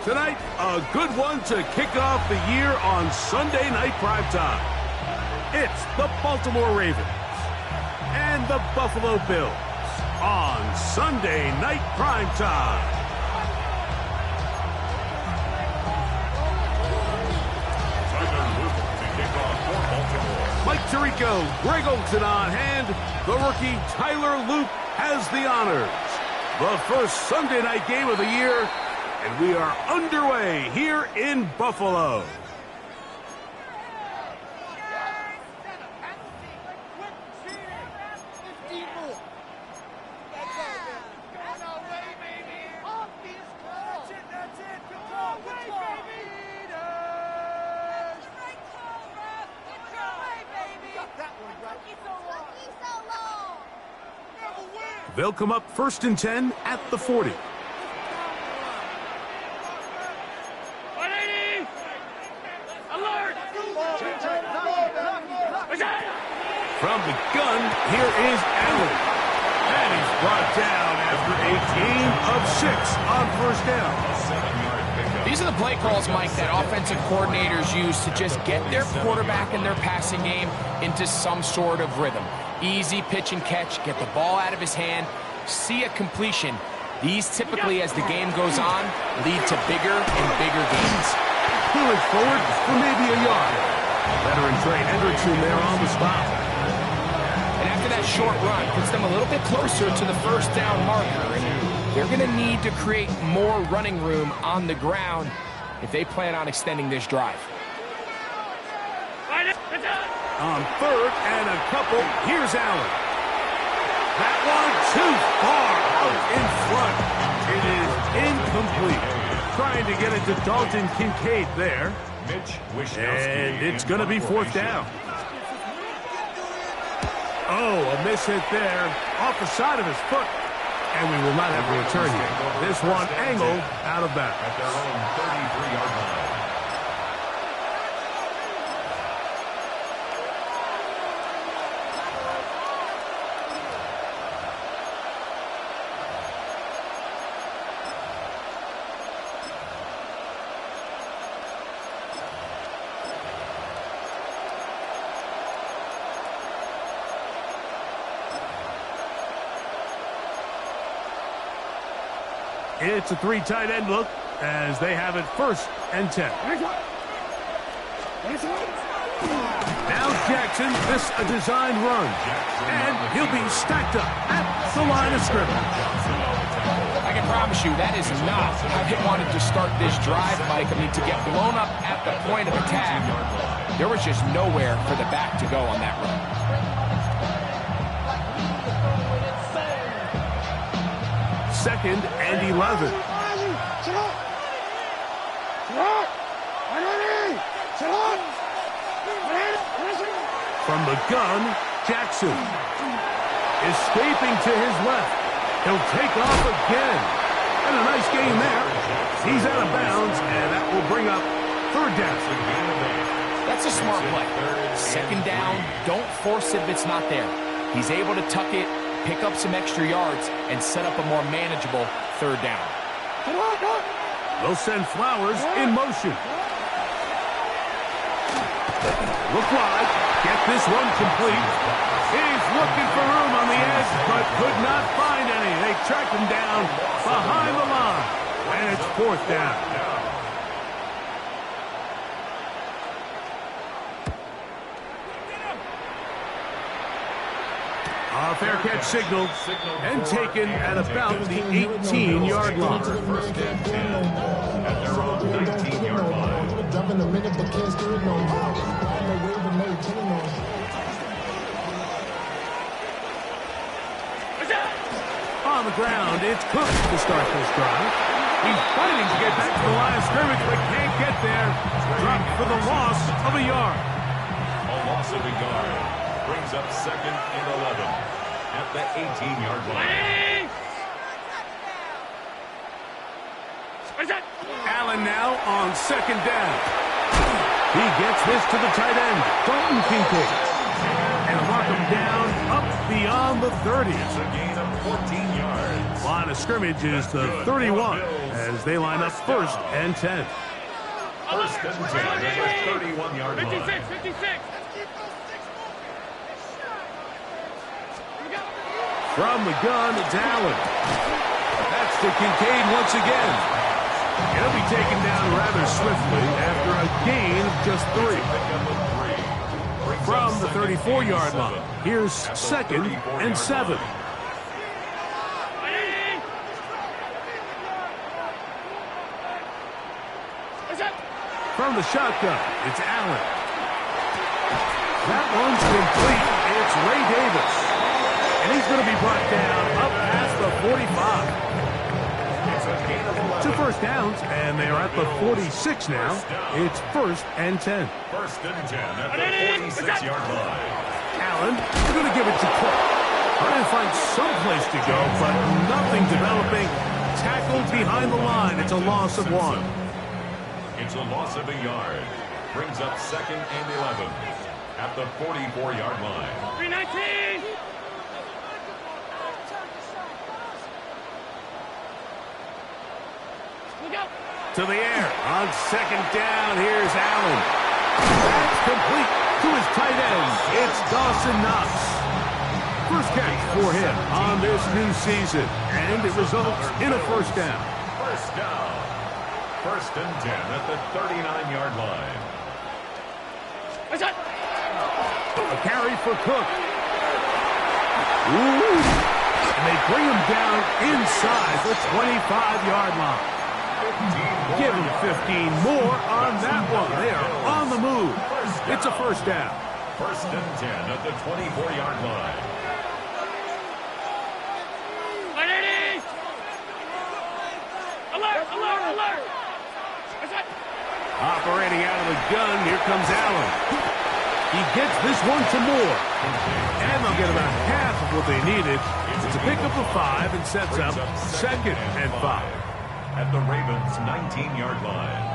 Tonight, a good one to kick off the year on Sunday Night Primetime. It's the Baltimore Ravens and the Buffalo Bills on Sunday Night Primetime. Mike Tirico, Greg Olsen on hand. The rookie Tyler Luke has the honors. The first Sunday night game of the year, and we are underway here in Buffalo. They'll come up 1st and 10 at the 40. From the gun, here is Allen. And he's brought down after a gain of 6 on 1st down. These are the play calls, Mike, that offensive coordinators use to just get their quarterback and their passing game into some sort of rhythm. Easy pitch and catch, get the ball out of his hand, see a completion. These typically, as the game goes on, lead to bigger and bigger gains. Pull it forward for maybe a yard. Veteran Trey Hendrickson there on the spot. And after that short run, puts them a little bit closer to the 1st down marker. And they're going to need to create more running room on the ground if they plan on extending this drive. On 3rd and a couple, here's Allen. That one too far out in front. It is incomplete. Trying to get it to Dalton Kincaid there. And it's going to be 4th down. Oh, a miss hit there off the side of his foot. And we will not have a return here. This one angled out of bounds. At their own 33-yard line. It's a 3 tight end look as they have it 1st and 10. Now Jackson missed a designed run, and he'll be stacked up at the line of scrimmage. I can promise you that is not how they wanted to start this drive, Mike. I mean, to get blown up at the point of attack, there was just nowhere for the back to go on that run. 2nd and 11. From the gun, Jackson. Escaping to his left. He'll take off again. And a nice gain there. He's out of bounds, and that will bring up 3rd down. That's a smart play. 2nd down, don't force it if it's not there. He's able to tuck it, pick up some extra yards, and set up a more manageable 3rd down. They'll send Flowers in motion. Look wide. Get this one complete. He's looking for room on the edge, but could not find any. They tracked him down behind the line. And it's 4th down. A fair catch signaled and taken at about the 18-yard line. 1st and 10 at their own 19-yard line. On the ground, it's Cook to start this drive. He's fighting to get back to the line of scrimmage, but can't get there. Dropped for the loss of a yard. A loss of a yard brings up 2nd and 11 at the 18-yard line. Allen now on 2nd down. He gets this to the tight end, Dalton Kincaid. And mark him down up beyond the 30. It's a gain of 14 yards. Line of scrimmage is the 31 as they line up first and 10. First and 10 at the 31-yard line. 56. From the gun, it's Allen. That's to Kincaid once again. He'll be taken down rather swiftly after a gain of just 3. From the 34-yard line, here's second and 7. From the shotgun, it's Allen. That one's complete. It's Ray Davis. And he's going to be brought down up past the 45. 2 first downs, and they are at the 46 now. It's first and 10. First and 10 at the 46-yard line. Allen, they're going to give it to Cook. Trying to find some place to go, but nothing developing. Tackled behind the line. It's a loss of 1. It's a loss of a yard. Brings up second and 11 at the 44-yard line. 319. To the air. On second down, here's Allen. That's complete to his tight end. It's Dawson Knox. First catch for him on this new season, and it results in a first down. First down. First and 10 at the 39-yard line. A carry for Cook. Ooh. And they bring him down inside the 25-yard line. Give him 15 more on that one. They are on the move. It's a first down. First and 10 at the 24-yard line. Alert! Operating out of the gun, here comes Allen. He gets this one to Moore. And they'll get about half of what they needed. It's a pickup of 5 and sets up second and 5. At the Ravens' 19-yard line.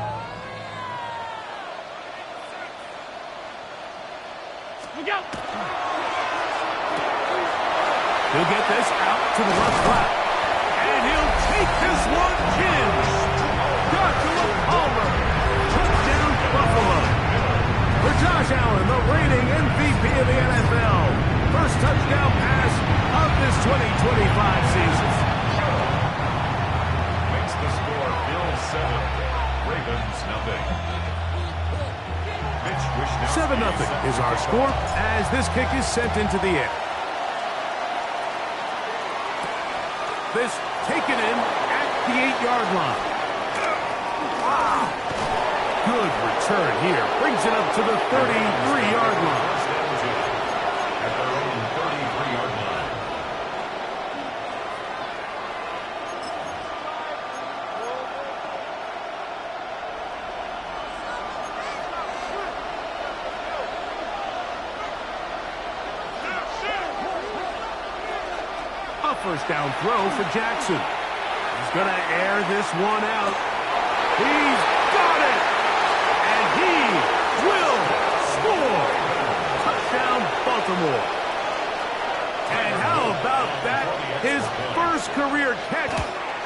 He'll get this out to the left flat. And he'll take this one in. Joshua Palmer. Touchdown, Buffalo. For Josh Allen, the reigning MVP of the NFL. First touchdown pass of this 2025 season. Makes the score Bills 7, Ravens nothing. 7-0 is our score as this kick is sent into the air. This taken in at the 8-yard line. Good return here. Brings it up to the 33-yard line. At their own 33-yard line. A first down throw for Jackson. He's going to air this one out. He's got it! And he will score! Touchdown, Baltimore. And how about that? His first career catch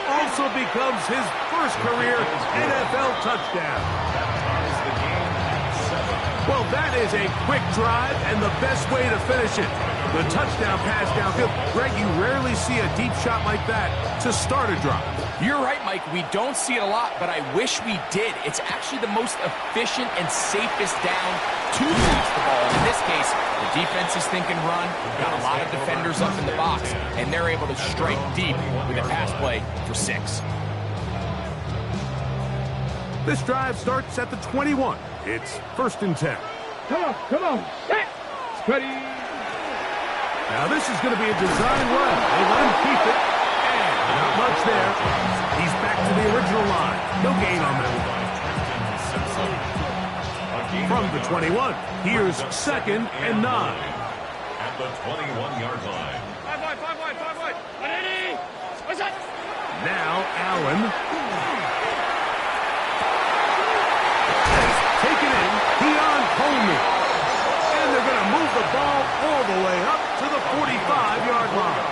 also becomes his first career NFL touchdown. Well, that is a quick drive and the best way to finish it. The touchdown pass downfield. Greg, you rarely see a deep shot like that to start a drive. You're right, Mike. We don't see it a lot, but I wish we did. It's actually the most efficient and safest down to release the ball. In this case, the defense is thinking run, got a lot of defenders up in the box, and they're able to strike deep with a pass play for 6. This drive starts at the 21. It's first and 10. Come on. Ready. Now this is going to be a design run. They let him keep it. And not much there. He's back to the original line. No gain on that one. From the 21, here's second and 9. At the 21-yard line. 5 wide. Ready. What's that? Now Allen. Taken in, Keon Coleman. And they're going to move the ball all the way up to the 45-yard line.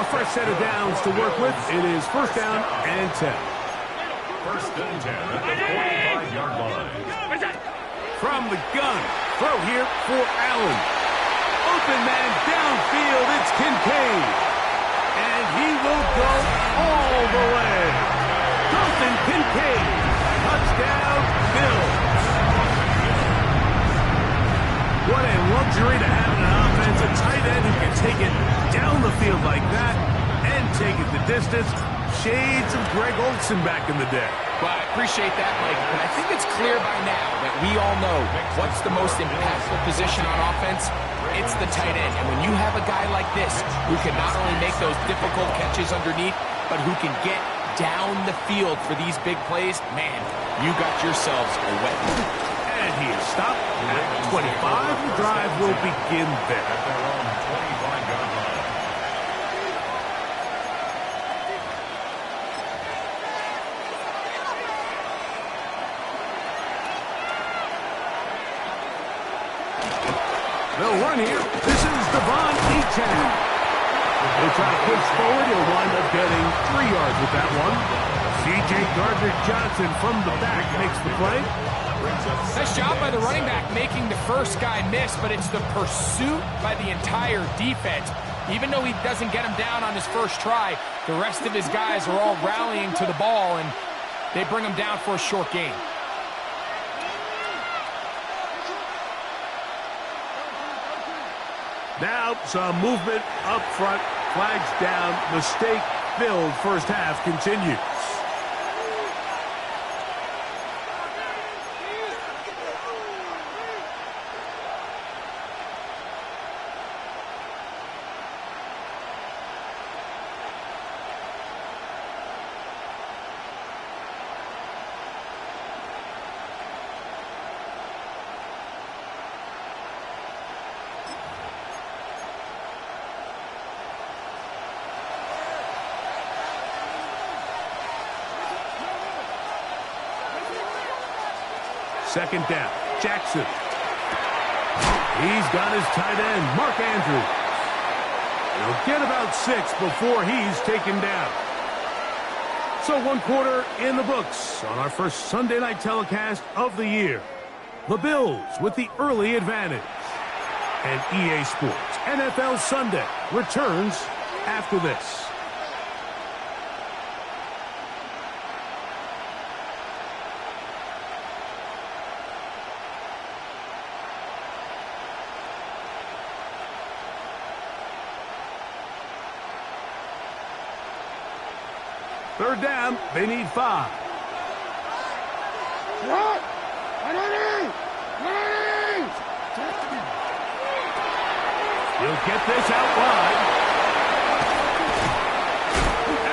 A Fresh set of downs to work with. It is first down and 10. First and 10 at the 45-yard line. From the gun, throw here for Allen. Open man downfield, it's Kincaid. And he will go all the way. Dalton Kincaid, touchdown, Bills. What a luxury to have in an offense, a tight end who can take it down the field like that and take it the distance. Shades of Greg Olsen back in the day. Well, I appreciate that, Mike, but I think it's clear by now that we all know what's the most impactful position on offense. It's the tight end. And when you have a guy like this who can not only make those difficult catches underneath, but who can get down the field for these big plays, man, you got yourselves a weapon. And he is stopped at 25. The drive will begin there. At their own 25-yard line. They'll run here. This is Devon Echan. They try to push forward. He'll wind up getting 3 yards with that one. C.J. Gardner-Johnson from the back makes the play. Nice job by the running back making the first guy miss, but it's the pursuit by the entire defense. Even though he doesn't get him down on his first try, the rest of his guys are all rallying to the ball, and they bring him down for a short gain. Now some movement up front. Flags down. Mistake-filled first half continues. Second down. Jackson. He's got his tight end, Mark Andrews. He'll get about 6 before he's taken down. So 1 quarter in the books on our first Sunday night telecast of the year. The Bills with the early advantage. And EA Sports NFL Sunday returns after this. Third down, they need 5. He'll get this out wide.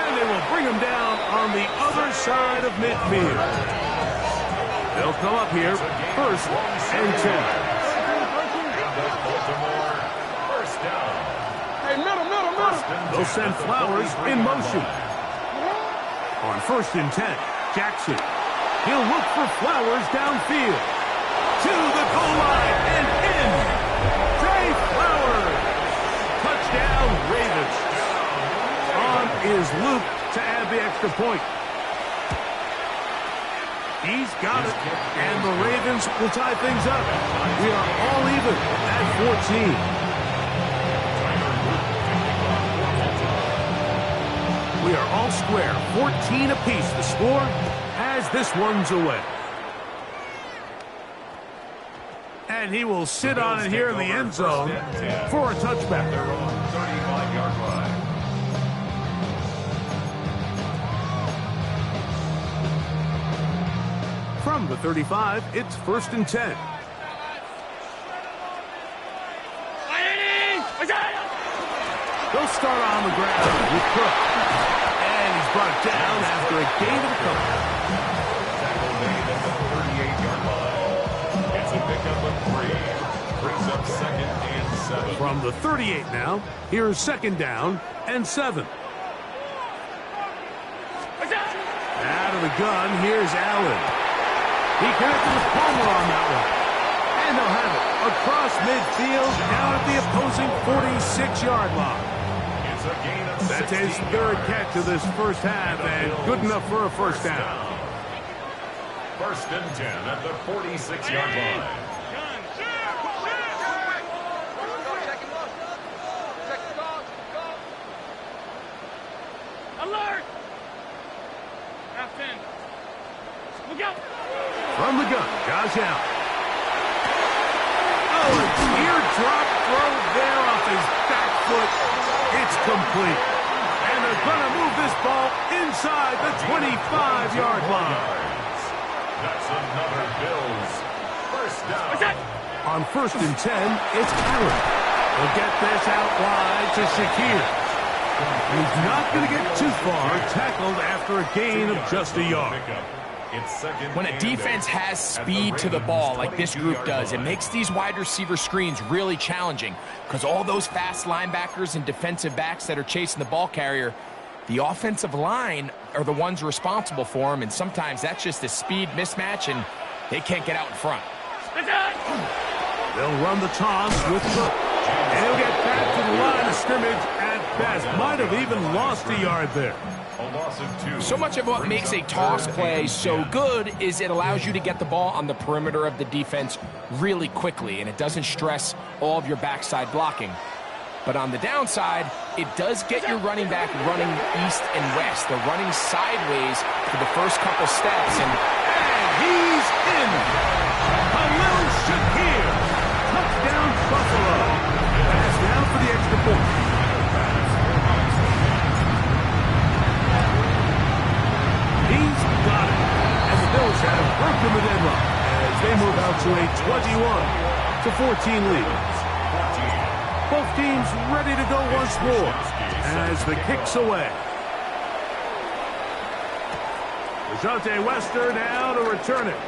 And they will bring him down on the other side of midfield. They'll come up here, first and 10. Baltimore, first down. Hey, middle. They'll send Flowers in motion. On first and 10, Jackson. He'll look for Flowers downfield. To the goal line and in. Trey Flowers. Touchdown, Ravens. On is Luke to add the extra point. He's got it. And the Ravens will tie things up. We are all even at 14. We are all square, 14 apiece. The score as this one's away. And he will sit on it here in the end zone for a touchback. Their own 35-yard line. From the 35, it's first and 10. They'll start on the ground with Cook. Brought down after a gain of a couple. Tackle made at the 38-yard line. It's a pickup of 3. Brings up second and 7. From the 38 now, here's second down and 7. Out of the gun, here's Allen. He connected with Palmer on that one. And they'll have it across midfield down at the opposing 46-yard line. It's a gain of That's his third catch of this first half, and good enough for a first down. First and 10 at the 46-yard line. Alert! Half 10. Look out! From the gun, Josh Allen. Oh, a teardrop throw there off his back foot. It's complete. And they're going to move this ball inside the 25-yard line. That's another Bills first down. What's that? On first and 10, it's Allen. He'll get this out wide to Shakir. He's not going to get too far, tackled after a gain of just a yard. When a defense has speed to the ball like this group does, it makes these wide receiver screens really challenging because all those fast linebackers and defensive backs that are chasing the ball carrier, the offensive line are the ones responsible for them, and sometimes that's just a speed mismatch, and they can't get out in front. They'll run the toss with Cook, and he'll get back to the line of scrimmage at best. Might have even lost a yard there. So much of what makes a toss play so good is it allows you to get the ball on the perimeter of the defense really quickly, and it doesn't stress all of your backside blocking. But on the downside, it does get your running back running east and west. They're running sideways for the first couple steps, and he's in. Khalil Shakir. Touchdown, Buffalo. Pass down for the extra point. He's got it. And the Bills have broken the deadlock as they move out to a 21-14 lead. Both teams ready to go once more as the kick's away. DeJounte Wester now to return it.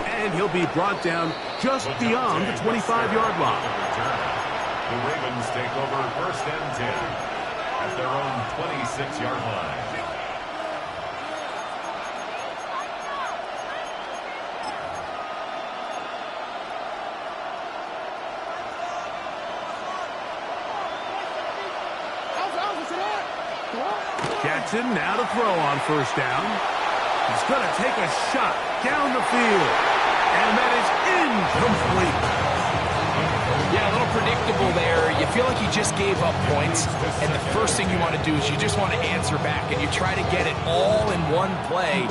And he'll be brought down just beyond the 25-yard line. The Ravens take over first and 10 at their own 26-yard line. Jackson now to throw on first down. He's going to take a shot down the field. And that is incomplete. yeah, a little predictable there. You feel like you just gave up points, and the first thing you want to do is you just want to answer back, and you try to get it all in one play.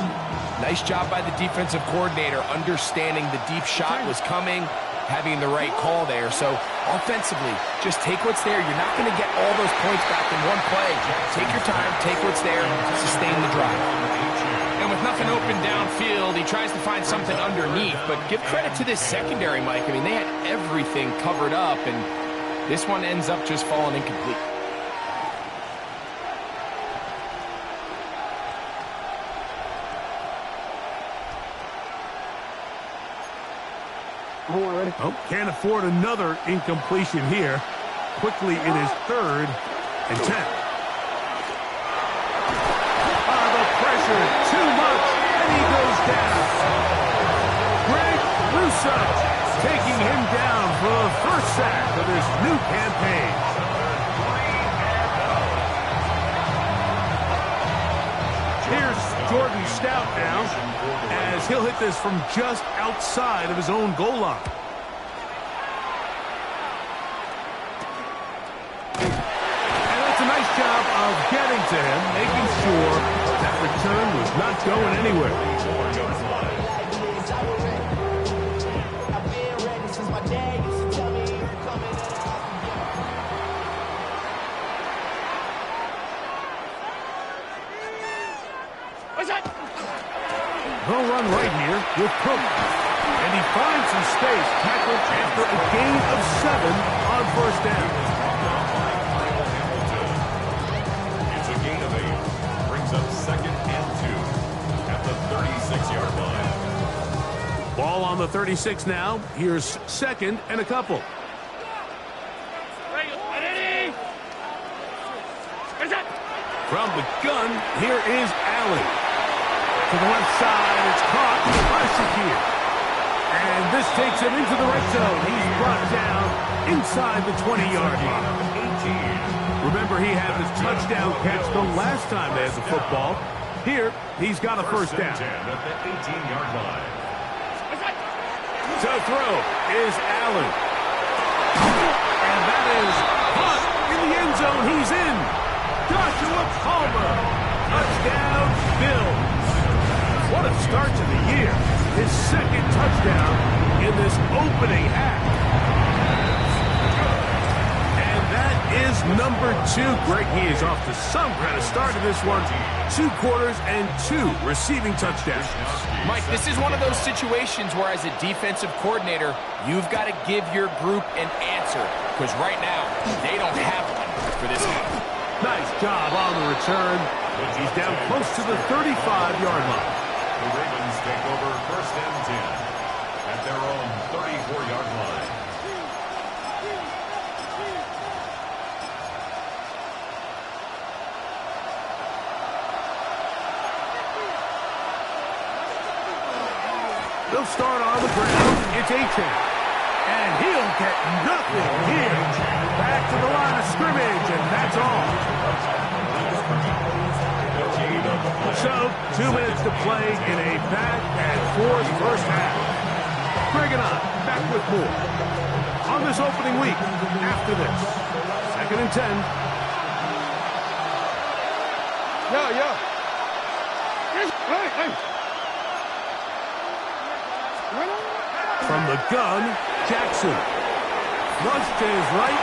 Nice job by the defensive coordinator understanding the deep shot was coming, having the right call there. So offensively, just take what's there. You're not going to get all those points back in one play. Take your time, take what's there, sustain the drive. And with nothing open downfield, he tries to find something underneath. But give credit to this secondary, Mike. I mean, they had everything covered up, and this one ends up just falling incomplete. Oh, can't afford another incompletion here. Quickly in his third and 10. The pressure, too much, and he goes down. Greg Russo taking him down for the first sack of this new campaign. Here's Jordan Stout now, as he'll hit this from just outside of his own goal line. And that's a nice job of getting to him, making sure that return was not going anywhere. They'll run right here with Cook. And he finds some space, tackled after a gain of 7 on first down. It's a gain of 8. Brings up second and 2 at the 36-yard line. Ball on the 36 now. Here's second and a couple. From the gun, here is Allen. To the left side, it's caught by Shakir. And this takes him into the red zone. He's brought down inside the 20-yard line. Remember, he had his touchdown catch the last time they had the football. Here, he's got a first down. At the 18-yard line. To throw is Allen. And that is caught in the end zone. He's in. Joshua Palmer. Touchdown, Bills. What a start to the year. His second touchdown in this opening half. And that is number 2. Greg, he is off to some kind of start in this one. 2 quarters and 2 receiving touchdowns. Mike, this is one of those situations where as a defensive coordinator, you've got to give your group an answer. Because right now, they don't have one for this game. Nice job on the return. He's down close to the 35-yard line. The Ravens take over first and 10 at their own 34-yard line. They'll start on the ground. It's A-Chain. And he'll get nothing here. Back to the line of scrimmage, and that's all. So, 2 minutes to play in a back-and-forth first half. Greg and I back with more on this opening week after this. 2nd and 10. Yeah. Hey. From the gun, Jackson. Rush to his right.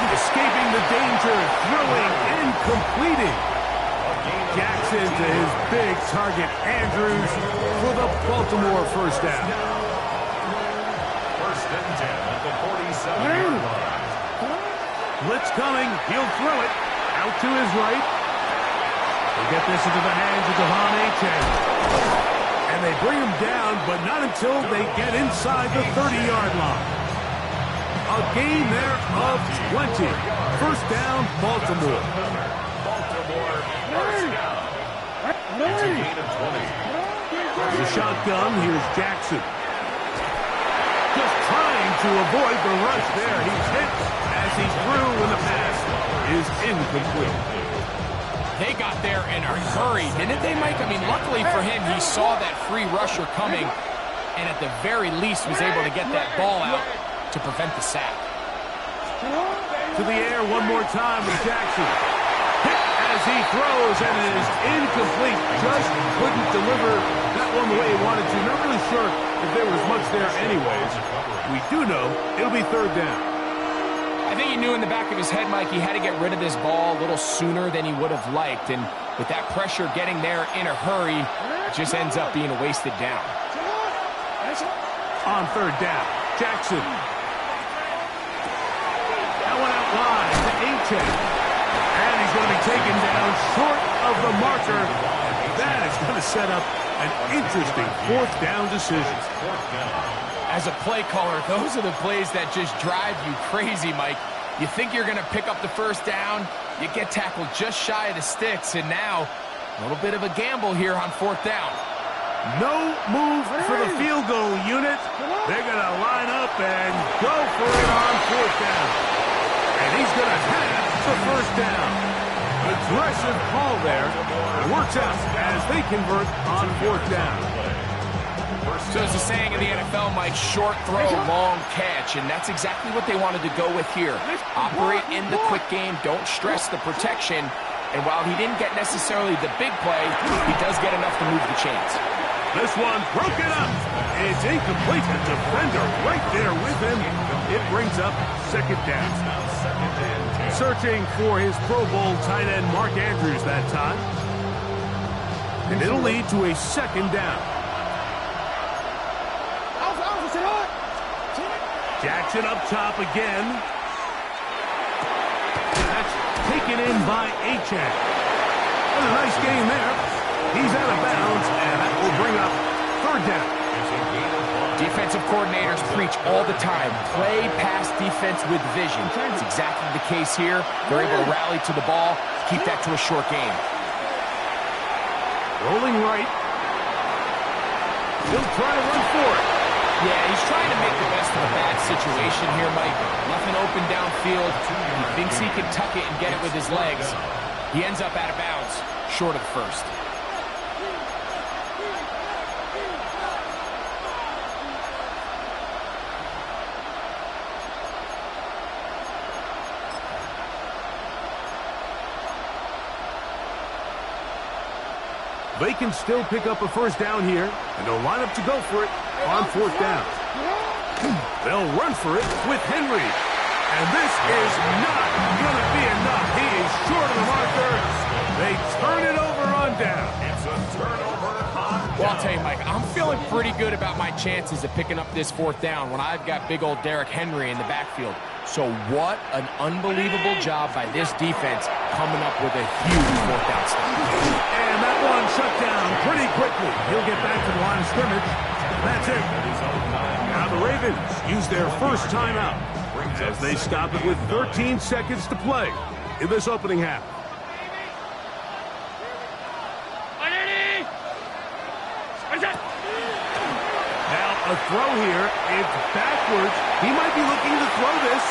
Escaping the danger. Throwing and completing. Jackson to his big target, Andrews, for the Baltimore first down. First and 10 at the 47-yard line. Blitz coming. He'll throw it. Out to his right. They get this into the hands of Devon A-Chain. And they bring him down, but not until they get inside the 30-yard line. A gain there of 20. First down, Baltimore. It's a gain of 20. The shotgun, here's Jackson. Just trying to avoid the rush there. He's hit as he threw when the pass is incomplete. They got there in a hurry, didn't they, Mike? I mean, luckily for him, he saw that free rusher coming and at the very least was able to get that ball out to prevent the sack. To the air one more time with Jackson. Hit as he throws, and it is incomplete. Just couldn't deliver that one the way he wanted to. Not really sure if there was much there anyways. We do know it'll be 3rd down. I think he knew in the back of his head, Mike, he had to get rid of this ball a little sooner than he would have liked. And with that pressure getting there in a hurry, it just ends up being a wasted down. On 3rd down, Jackson. That one out wide to A-Chain. And he's going to be taken down short of the marker. That is going to set up an interesting 4th down decision. As a play caller, those are the plays that just drive you crazy, Mike. You think you're going to pick up the first down, you get tackled just shy of the sticks, and now a little bit of a gamble here on 4th down. No move for the field goal unit. They're going to line up and go for it on 4th down. And he's going to have the first down. Aggressive call there. It works out as they convert on 4th down. So there's a saying in the NFL, Mike, short throw, long catch, and that's exactly what they wanted to go with here. Operate in the quick game, don't stress the protection, and while he didn't get necessarily the big play, he does get enough to move the chains. This one broken up. It's incomplete. The defender right there with him. It brings up 2nd down. Searching for his Pro Bowl tight end Mark Andrews that time. And it'll lead to a 2nd down. Jackson up top again. That's taken in by A-Chain. And a nice game there. He's out of bounds, and that will bring up 3rd down. Defensive coordinators preach all the time, play pass defense with vision. It's exactly the case here. They're able to rally to the ball, keep that to a short game. Rolling right. He'll try to run for it. Yeah, he's trying to make the best of a bad situation here, Mike. Nothing open downfield. He thinks he can tuck it and get it with his legs. He ends up out of bounds, short of the first. They can still pick up a first down here, and they'll line up to go for it on fourth down. They'll run for it with Henry. And this is not going to be enough. He is short of the marker. They turn it over on down. It's a turnover on down. Well, I'll tell you, Mike, I'm feeling pretty good about my chances of picking up this fourth down when I've got big old Derrick Henry in the backfield. So what an unbelievable job by this defense coming up with a huge fourth down stop. And that one shut down pretty quickly. He'll get back to the line of scrimmage. That's it. Now the Ravens use their first timeout as they stop it with 13 seconds to play in this opening half. Now a throw here. It's backwards. He might be looking to throw this.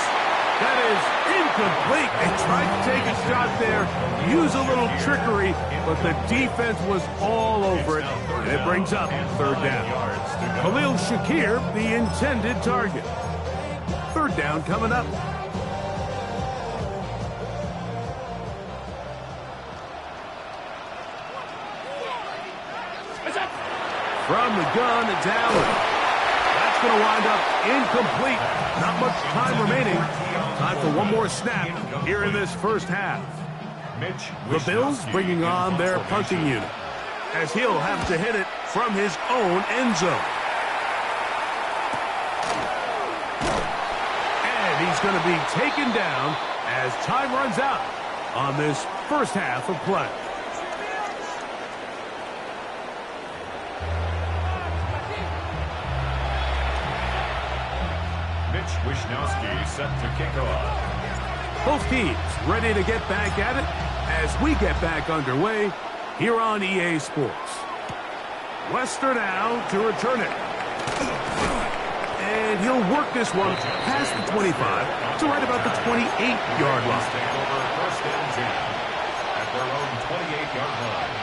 That is incomplete. They tried to take a shot there, use a little trickery, but the defense was all over it, and it brings up third down. Khalil Shakir, the intended target. Third down coming up. From the gun, it's Allen. That's going to wind up incomplete. Not much time remaining. Time for one more snap here in this first half. The Bills bringing on their punting unit, as he'll have to hit it from his own end zone. And he's going to be taken down as time runs out on this first half of play. Wishnowski set to kick off. Both teams ready to get back at it as we get back underway here on EA Sports. Wester now to return it. And he'll work this one past the 25 to right about the 28-yard line. Take over first and 10 at their own 28-yard line.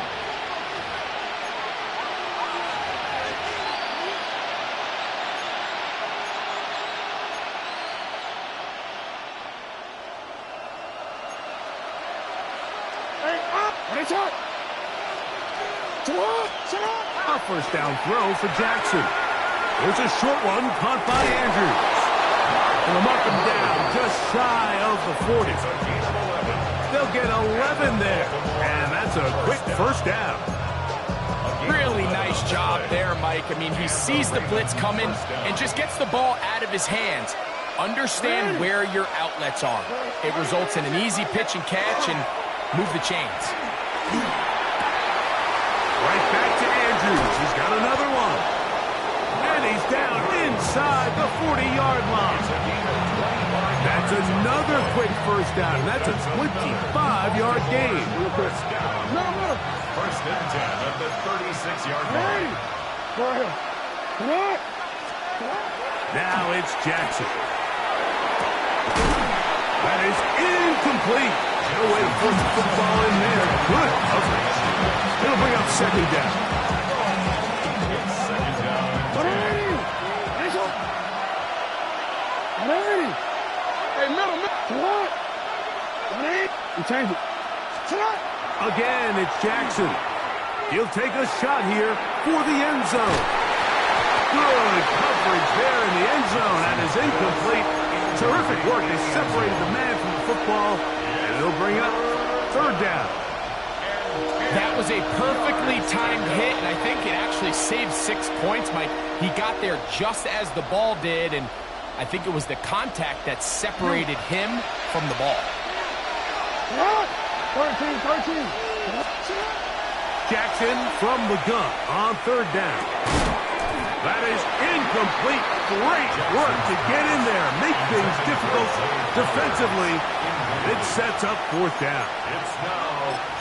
A first down throw for Jackson. There's a short one caught by Andrews. And they'll mark him down just shy of the 40. They'll get 11 there. And that's a quick first down. Really nice job there, Mike. I mean, he sees the blitz coming and just gets the ball out of his hands. Understand where your outlets are. It results in an easy pitch and catch and move the chains. Right back to Andrews. He's got another one. And he's down inside the 40-yard line. That's another quick first down. That's a 25-yard gain. First and 10 at the 36-yard line. Now it's Jackson. That is incomplete. No way to put the football in there. Good coverage. It'll bring up second down. Second down. Again, it's Jackson. He'll take a shot here for the end zone. Good coverage there in the end zone. That is incomplete. Terrific work. They separated the man from the football, and it'll bring up third down. That was a perfectly timed hit, and I think it actually saved 6 points, Mike. He got there just as the ball did, and I think it was the contact that separated him from the ball. 13. Jackson from the gun on third down. That is incomplete. Great work to get in there, make things difficult defensively. It sets up fourth down.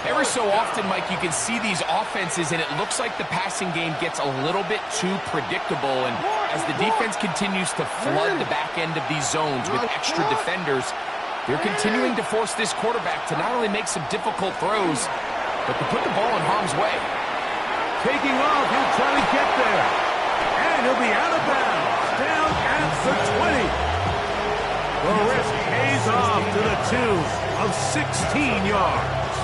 Every so often, Mike, you can see these offenses, and it looks like the passing game gets a little bit too predictable. And as the defense continues to flood the back end of these zones with extra defenders, they're continuing to force this quarterback to not only make some difficult throws, but to put the ball in harm's way. Taking off, he'll try to get there. And he'll be out of bounds, down at the 20. The risk pays off to the tune of 16 yards.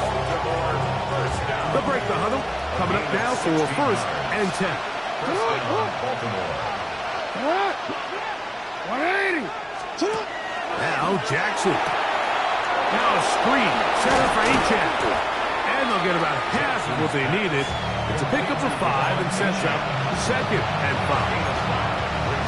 They'll break the huddle, coming up now for 1st and 10. Now Jackson. Now a screen, set up for Achane. And they'll get about half of what they needed. It's a pickup of 5 and sets up 2nd and 5.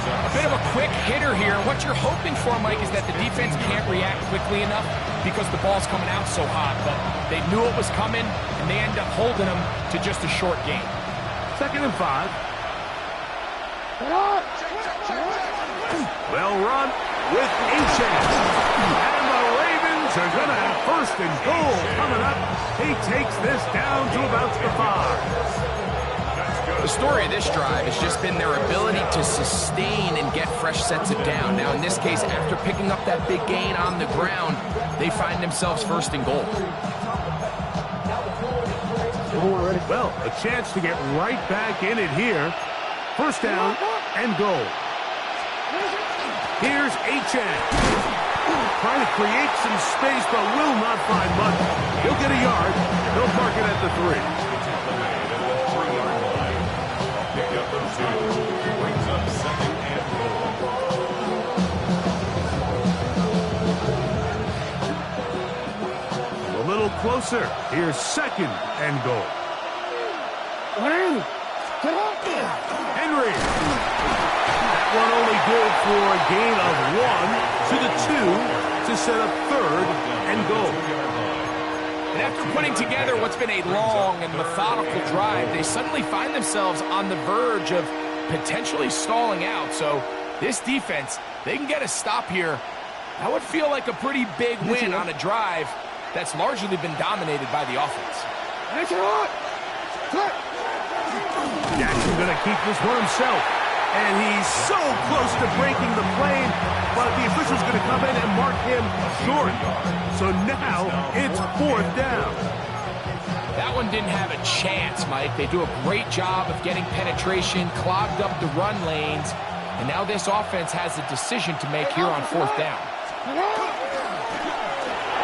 A bit of a quick hitter here. What you're hoping for, Mike, is that the defense can't react quickly enough because the ball's coming out so hot. But they knew it was coming, and they end up holding them to just a short gain. 2nd and 5. Well run with Achane. And the Ravens are going to have 1st and goal coming up. He takes this down to about the 5. The story of this drive has just been their ability to sustain and get fresh sets of down. Now, in this case, after picking up that big gain on the ground, they find themselves 1st and goal. Well, a chance to get right back in it here. 1st down and goal. Here's Achane. Trying to create some space, but will not find much. He'll get a yard. They'll mark it at the 3. Brings up 2nd and goal. A little closer. Here's 2nd and goal. Henry. That one only good for a gain of 1 to the 2 to set up 3rd and goal. And after putting together what's been a long and methodical drive, they suddenly find themselves on the verge of potentially stalling out. So this defense, they can get a stop here. That would feel like a pretty big win on a drive that's largely been dominated by the offense. Jackson going to keep this one himself. And he's so close to breaking the plane, but the official's going to come in and mark him short. So now it's 4th down. That one didn't have a chance, Mike. They do a great job of getting penetration, clogged up the run lanes, and now this offense has a decision to make here on 4th down.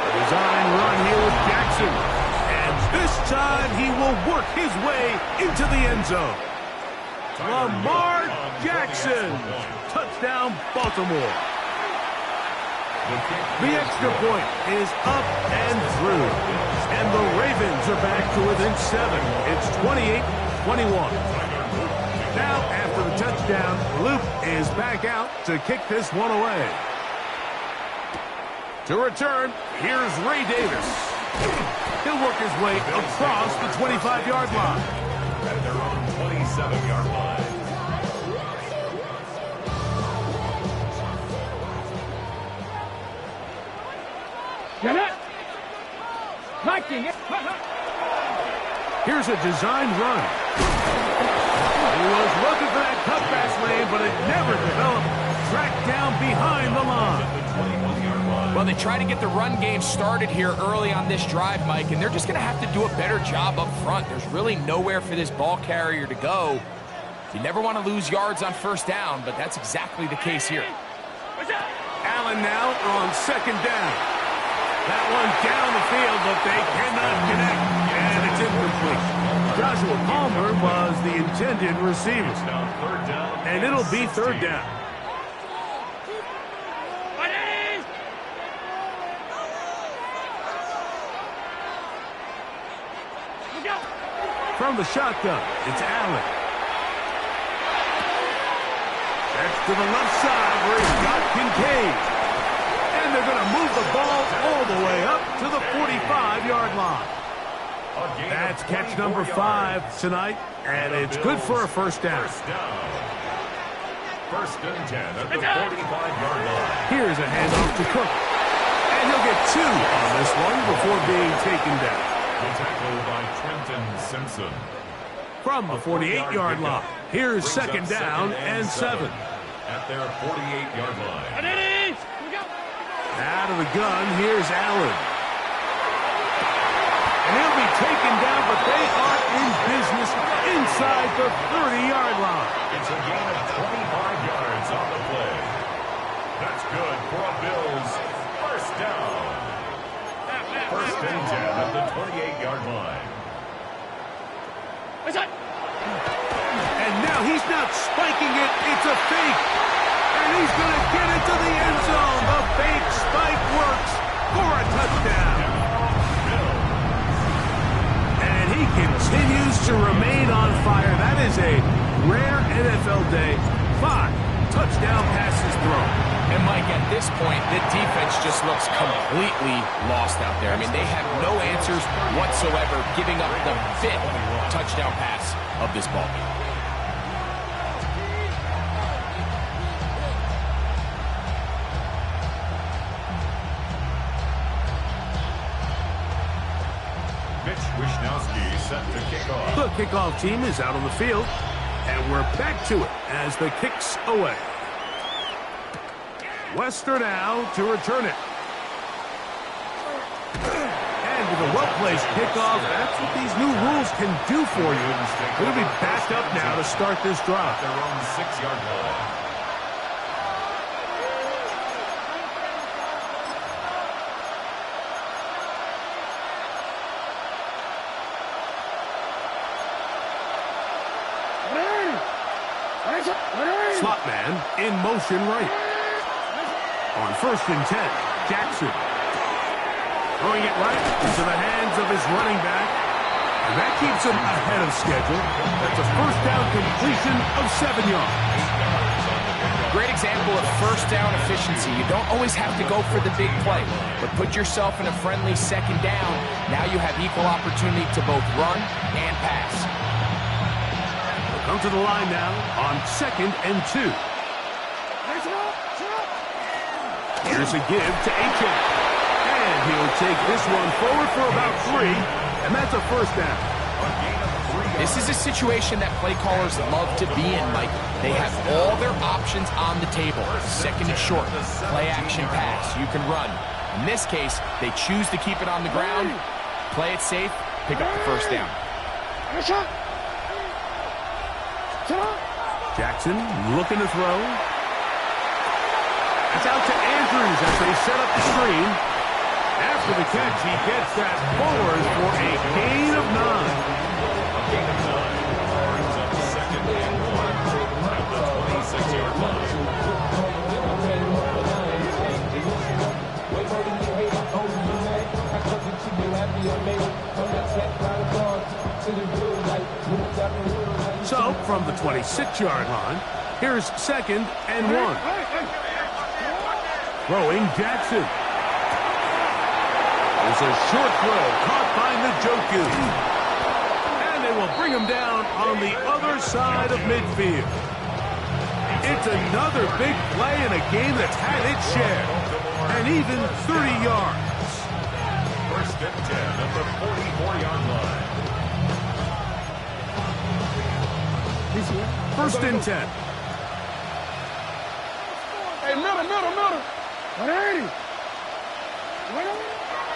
A design run here with Jackson. And this time he will work his way into the end zone. Lamar Jackson. Touchdown, Baltimore. The extra point is up and through. And the Ravens are back to within 7. It's 28-21. Now, after the touchdown, Luke is back out to kick this one away. To return, here's Ray Davis. He'll work his way across the 25-yard line. At their own 27-yard line. Here's a designed run. He was looking for that cutback lane, but it never developed. Tracked down behind the line. Well, they try to get the run game started here early on this drive, Mike, and they're just going to have to do a better job up front. There's really nowhere for this ball carrier to go. You never want to lose yards on 1st down, but that's exactly the case here. Allen now on 2nd down. That one down the field, but they cannot connect, and it's incomplete. Joshua Palmer was the intended receiver, and it'll be 3rd down. From the shotgun, it's Allen. That's to the left side where he's got Kincaid. And they're going to move the ball all the way up to the 45-yard line. That's catch number 5 tonight, and it's good for a 1st down. 1st and 10 at the 45-yard line. Here's a handoff to Cook. And he'll get 2 on this one before being taken down. The tackle by Trenton Simpson. From the 48-yard line, here's 2nd down and 7. at their 48-yard line. Out of the gun, here's Allen. And he'll be taken down, but they are in business inside the 30-yard line. It's a gain of 25 yards on the play. That's good for a Bills first down. First and 10 at the 28-yard line. And now he's not spiking it. It's a fake. And he's going to get into the end zone. The fake spike works for a touchdown. And he continues to remain on fire. That is a rare NFL day. 5 touchdown passes thrown. And Mike, at this point, the defense just looks completely lost out there. I mean, they have no answers whatsoever, giving up the 5th touchdown pass of this ballgame. Set to kick off. The kickoff team is out on the field, and we're back to it as the kick's away. Wester now to return it. And with a well-placed kickoff, that's what these new rules can do for you. It'll be backed up now to start this drive. Their own 6-yard line. Slot man in motion right. On first and 10, Jackson. Throwing it right into the hands of his running back. And that keeps him ahead of schedule. That's a first down completion of 7 yards. Great example of first down efficiency. You don't always have to go for the big play, but put yourself in a friendly second down. Now you have equal opportunity to both run and pass. Come to the line now on 2nd and 2. Here's a give to Aiken. And he'll take this one forward for about 3. And that's a first down. This is a situation that play callers love to be in, Mike. They have all their options on the table. Second and short, play action pass. You can run. In this case, they choose to keep it on the ground, play it safe, pick up the first down. Jackson looking to throw. It's out to Andrews as they set up the screen. After the catch, he gets that forward for a gain of 9. A gain of 9 brings up 2nd and 1 at the 26-yard line. So, from the 26-yard line, here's 2nd and 1. Throwing Jackson. There's a short throw caught by Njoku. And they will bring him down on the other side of midfield. It's another big play in a game that's had its share. And even 30 yards. First and 10 at the 44-yard line. First and 10. Hey, middle. 180.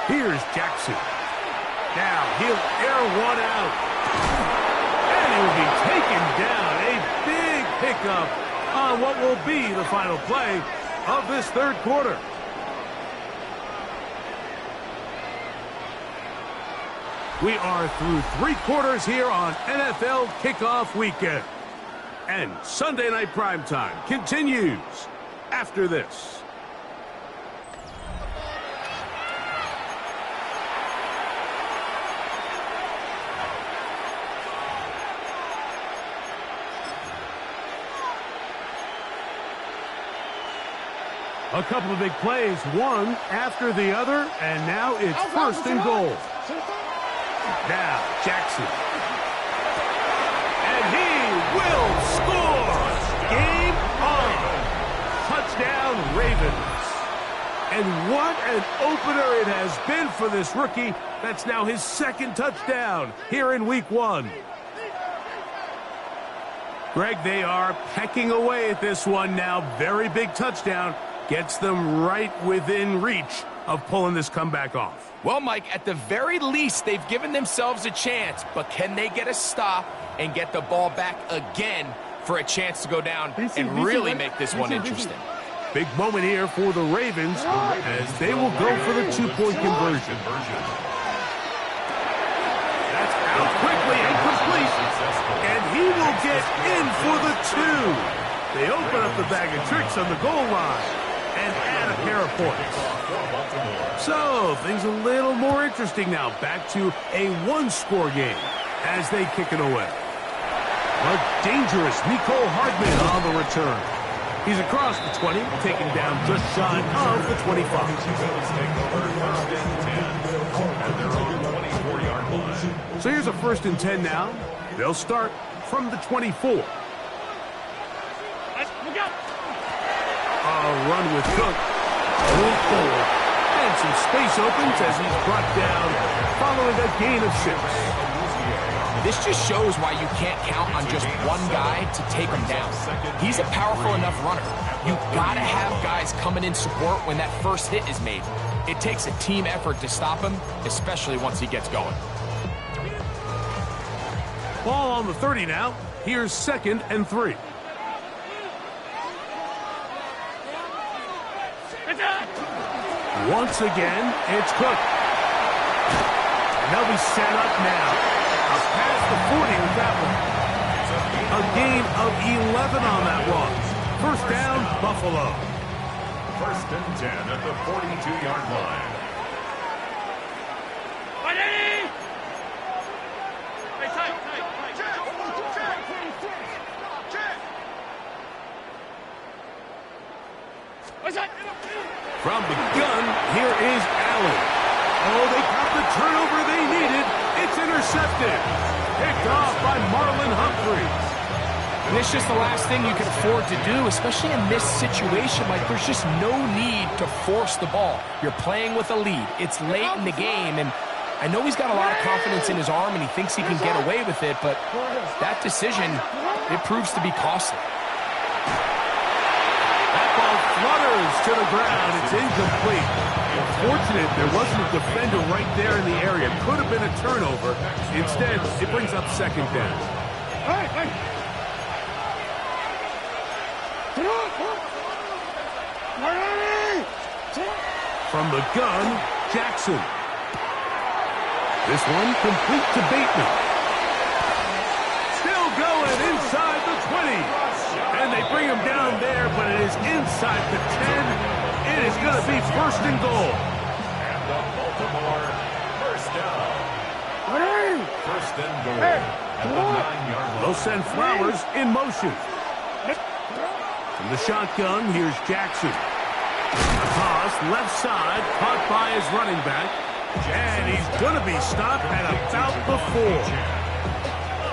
Here's Jackson. Now he'll air one out. And he will be taken down. A big pickup on what will be the final play of this third quarter. We are through 3 quarters here on NFL Kickoff Weekend. And Sunday Night Primetime continues after this. A couple of big plays, one after the other, and now it's first and goal. Now, Jackson. And he will score! Game on! Touchdown, Ravens. And what an opener it has been for this rookie. That's now his 2nd touchdown here in Week 1. Greg, they are pecking away at this one now. Very big touchdown. Gets them right within reach of pulling this comeback off. Well, Mike, at the very least, they've given themselves a chance, but can they get a stop and get the ball back again for a chance to go down and really make this one interesting? Big moment here for the Ravens as they will go for the two-point conversion. That's out quickly and complete, and he will get in for the two. They open up the bag of tricks on the goal line and add a pair of points. So, things a little more interesting now. Back to a one-score game as they kick it away. A dangerous Nicole Hardman on the return. He's across the 20, taken down just shy of the 25. So here's a 1st and 10 now. They'll start from the 24. A run with Cook. Move forward. And some space opens as he's brought down following a gain of 6. This just shows why you can't count on just one guy to take him down. He's a powerful enough runner. You gotta have guys coming in support when that first hit is made. It takes a team effort to stop him, especially once he gets going. Ball on the 30 now. Here's 2nd and 3. Once again, it's Cook. They'll be set up now. Up past the 40 with that one. A gain of 11 on that run. 1st down, Buffalo. 1st and 10 at the 42-yard line. From the gun, here is Allen. Oh, they got the turnover they needed. It's intercepted. Picked off by Marlon Humphrey. And it's just the last thing you can afford to do, especially in this situation. Like, there's just no need to force the ball. You're playing with a lead. It's late in the game, and I know he's got a lot of confidence in his arm, and he thinks he can get away with it, but that decision, it proves to be costly. Flutters to the ground. It's incomplete. Fortunate there wasn't a defender right there in the area. Could have been a turnover. Instead, it brings up 2nd down. From the gun, Jackson. This one complete to Bateman. Still going inside the 20. And they bring him down there, but it is inside the 10. It is going to be 1st and goal. And the Baltimore 1st down. 1st and goal at the 9-yard line. They'll send Flowers in motion. From the shotgun, here's Jackson. A toss, left side, caught by his running back. And he's going to be stopped at about the 4.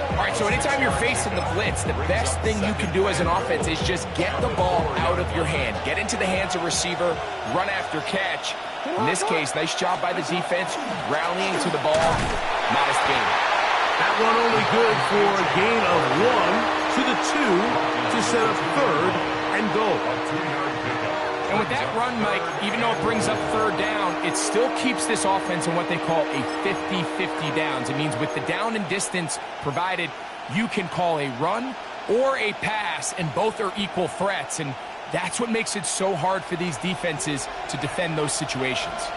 All right, so anytime you're facing the blitz, the best thing you can do as an offense is just get the ball out of your hand. Get into the hands of receiver, run after catch. In this case, nice job by the defense, rallying to the ball. Modest gain. That one only good for a gain of 1 to the 2 to set up 3rd and goal. And with that run, Mike, even though it brings up 3rd down, it still keeps this offense in what they call a 50-50 downs. It means with the down and distance provided, you can call a run or a pass, and both are equal threats. And that's what makes it so hard for these defenses to defend those situations.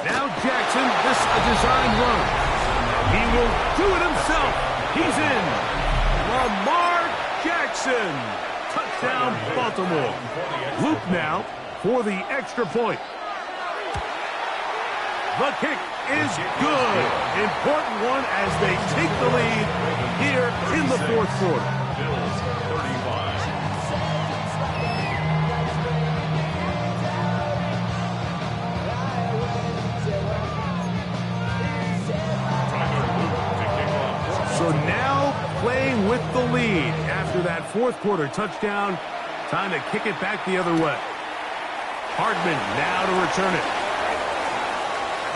Now Jackson, this a design run. He will do it himself. He's in. Lamar Jackson. Touchdown, Baltimore. Loop now for the extra point. The kick is good. Important one as they take the lead here in the 4th quarter. Bills 35. So now playing with the lead after that 4th quarter touchdown. Time to kick it back the other way. Hardman now to return it.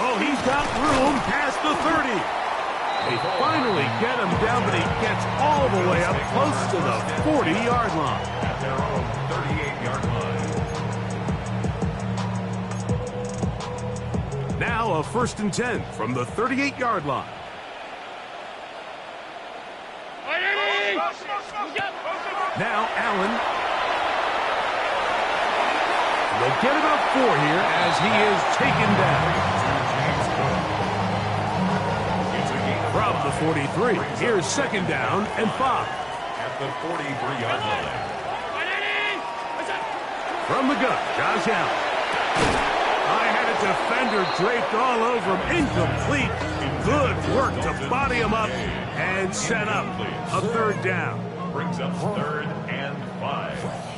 Oh, he's got room past the 30. They finally get him down, but he gets all the way up close to the 40-yard line. At their own 38-yard line. Now a 1st and 10 from the 38-yard line. Now Allen. They'll get about 4 here as he is taken down. From the 43, here's 2nd down and 5. At the 43-yard line. From the gun, Josh Allen. I had a defender draped all over him. Incomplete. Good work to body him up and set up a 3rd down. Brings up 3rd and 5.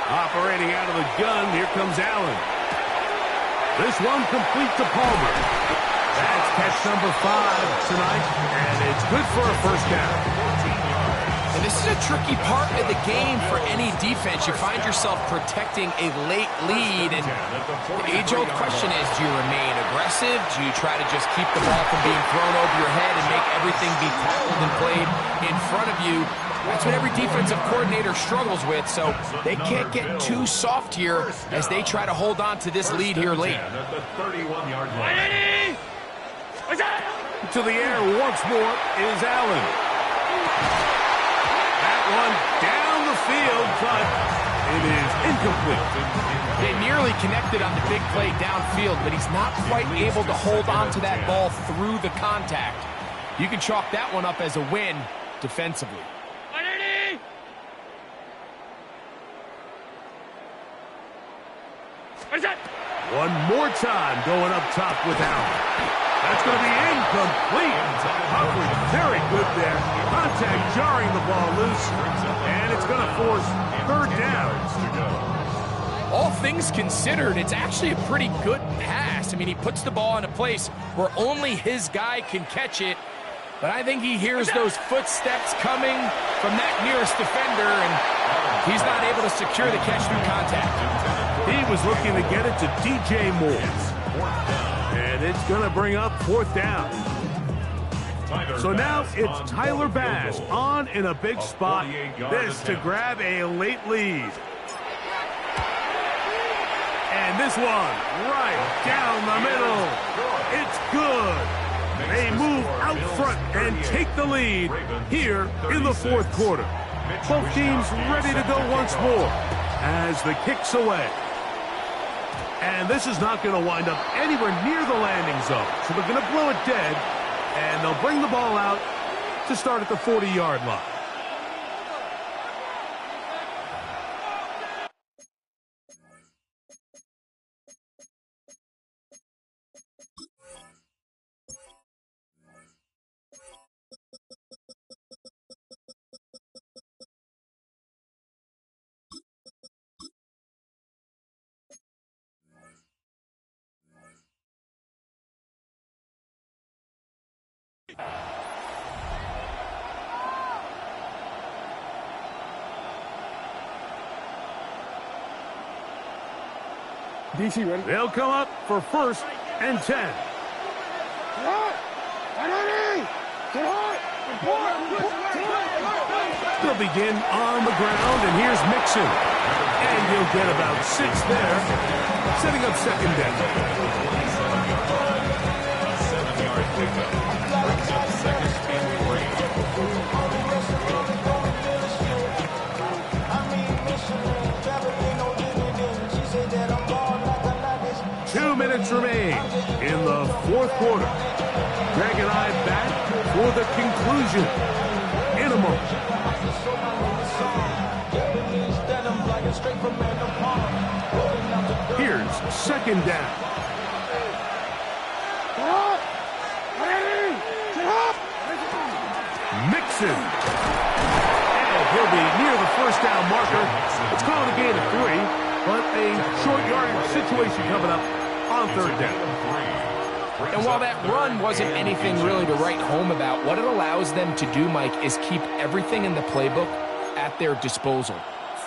Operating out of the gun, here comes Allen. This one complete to Palmer. That's catch number 5 tonight, and it's good for a 1st down. And this is a tricky part of the game for any defense. You find yourself protecting a late lead, and the age-old question is, do you remain aggressive? Do you try to just keep the ball from being thrown over your head and make everything be tackled and played in front of you? That's what every defensive coordinator struggles with, so they can't get too soft here as they try to hold on to this lead here late. At the 31-yard line. To the air once more is Allen. That one down the field, but it is incomplete. They nearly connected on the big play downfield, but he's not quite able to hold on to that ball through the contact. You can chalk that one up as a win defensively. One more time going up top with Allen. That's going to be incomplete. Humphrey, very good there. Contact jarring the ball loose, and it's going to force 3rd down. All things considered, it's actually a pretty good pass. I mean, he puts the ball in a place where only his guy can catch it, but I think he hears those footsteps coming from that nearest defender, and he's not able to secure the catch through contact. He was looking to get it to DJ Moore. And it's going to bring up 4th down. So now it's Tyler Bass on in a big spot. This to grab a late lead. And this one right down the middle. It's good. They move out front and take the lead here in the 4th quarter. Both teams ready to go once more as the kick's away. And this is not going to wind up anywhere near the landing zone. So they're going to blow it dead, and they'll bring the ball out to start at the 40-yard line. DC ready? They'll come up for 1st and 10. They'll begin on the ground, and here's Mixon. And he'll get about 6 there, setting up 2nd down. 7-yard pickup. Brings up 2nd and 3. 2 minutes remain in the 4th quarter. Greg and I back for the conclusion in a moment. Here's 2nd down. Mixon. And he'll be near the 1st down marker. It's called a gain of 3, but a short yardage situation coming up on 3rd down. And while that run wasn't anything really to write home about, what it allows them to do, Mike, is keep everything in the playbook at their disposal.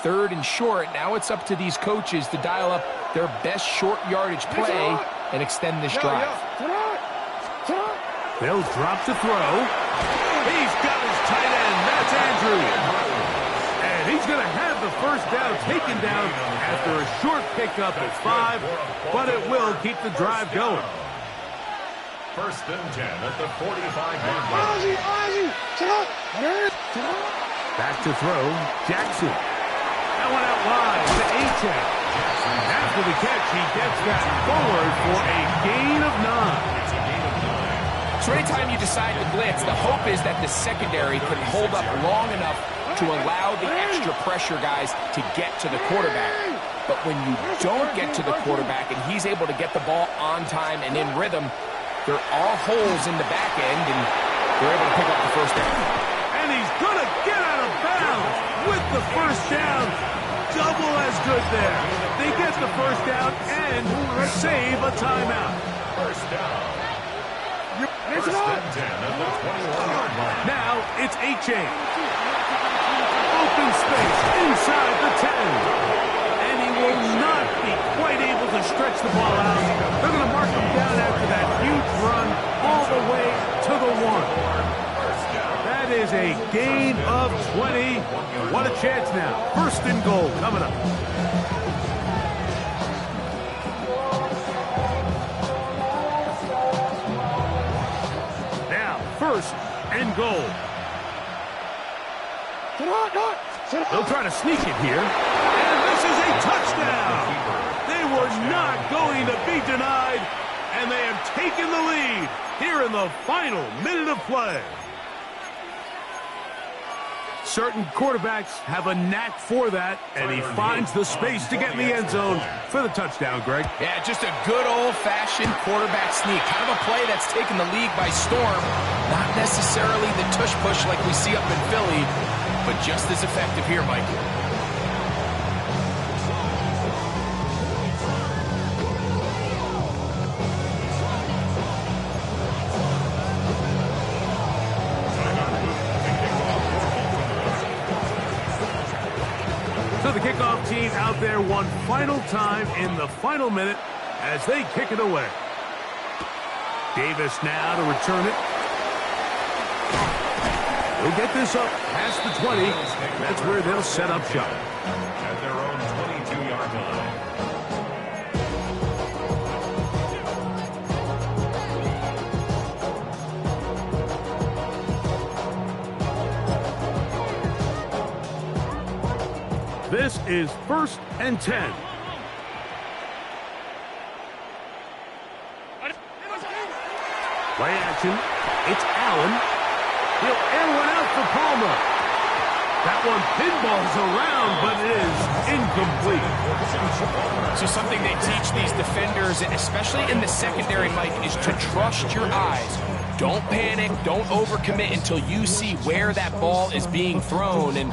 3rd and short, now it's up to these coaches to dial up their best short yardage play and extend this drive. They'll drop to throw. He's got his tight end. That's Andrews. And he's going to have the first down taken down after a short pickup at 5, but it will keep the drive going. First and 10 at the 45-yard line. Back to throw, Jackson. That one out wide to Achane. After the catch, he gets that forward for a gain of 9. So anytime you decide to blitz, the hope is that the secondary can hold up long enough to allow the extra pressure guys to get to the quarterback. But when you don't get to the quarterback and he's able to get the ball on time and in rhythm, there are holes in the back end, and they're able to pick up the first down. And he's going to get out of bounds with the first down. Double as good there. They get the first down and save a timeout. First down. First and 10 at the 21-yard line. Now it's Achane. Open space inside the 10. And he will not be quite able to stretch the ball out. They're going to mark him down after that huge run all the way to the 1. That is a gain of 20. What a chance now. First and goal coming up. Now, first and goal. They'll try to sneak it here. And this is a touchdown. They were not going to be denied. And they have taken the lead here in the final minute of play. Certain quarterbacks have a knack for that, and he finds the space to get in the end zone for the touchdown, Greg. Yeah, just a good old-fashioned quarterback sneak. Kind of a play that's taken the league by storm. Not necessarily the tush-push like we see up in Philly, but just as effective here, Mike. So the kickoff team out there one final time in the final minute as they kick it away. Davis now to return it. They'll get this up past the 20. That's where they'll set up shop. At their own 22-yard line. This is first and 10. Play action. It's Allen. He'll air one out for Palmer. That one pinballs around, but it is incomplete. So something they teach these defenders, especially in the secondary, Mike, is to trust your eyes. Don't panic, don't overcommit until you see where that ball is being thrown. And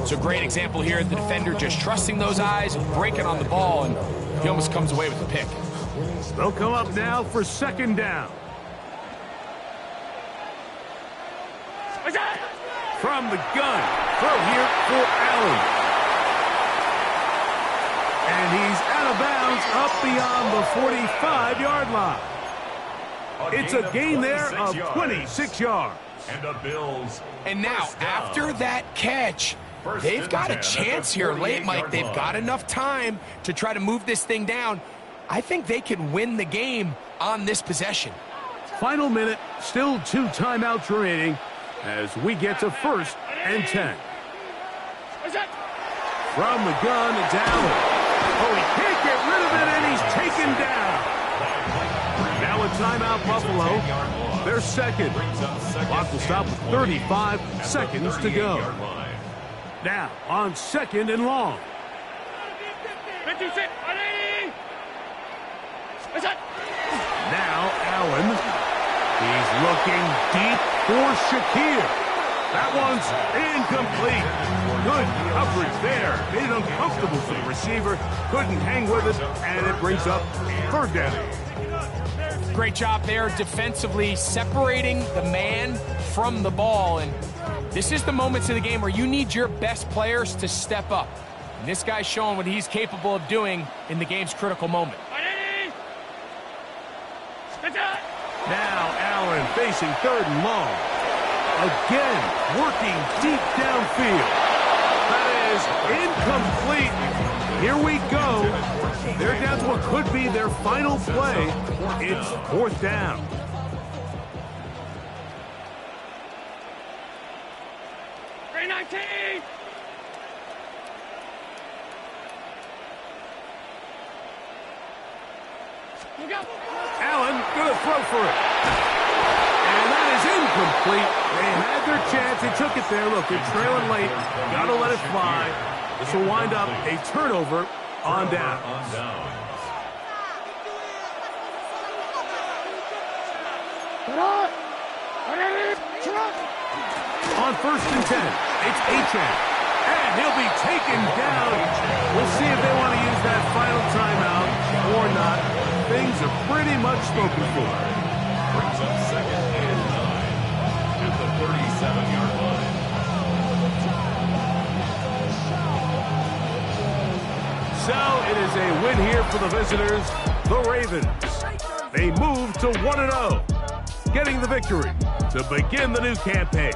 it's a great example here, the defender just trusting those eyes, breaking on the ball, and he almost comes away with the pick. They'll come up now for second down. From the gun, throw here for Allen. And he's out of bounds up beyond the 45-yard line. It's a gain there of 26 yards. And the Bills. And now, after that catch, they've got a chance here late, Mike. They've got enough time to try to move this thing down. I think they can win the game on this possession. Final minute, still 2 timeouts remaining as we get to first and 10. From the gun, it's Allen. Oh, he can't get rid of it, and he's taken down. Now a timeout, Buffalo. They're second. Clock will stop with 35 seconds to go. Now on second and long. Now Allen. He's looking deep for Shakir. That one's incomplete. Good coverage there. Made it uncomfortable for the receiver. Couldn't hang with it, and it brings up third down. Great job there defensively, separating the man from the ball. And this is the moments of the game where you need your best players to step up. And this guy's showing what he's capable of doing in the game's critical moment. Now Allen facing 3rd and long. Again, working deep downfield. That is incomplete. Here we go. They're down to what could be their final play. It's 4th down. Allen gonna throw for it. And that is incomplete. They had their chance. They took it there. Look, they're trailing late. Gotta let it fly. This will wind up a turnover on down. On 1st and 10, it's Achane. And he'll be taken down. We'll see if they want to use that final timeout or not. Things are pretty much spoken for. Brings up 2nd and 9 at the 37-yard line. So it is a win here for the visitors, the Ravens. They move to 1-0, getting the victory to begin the new campaign.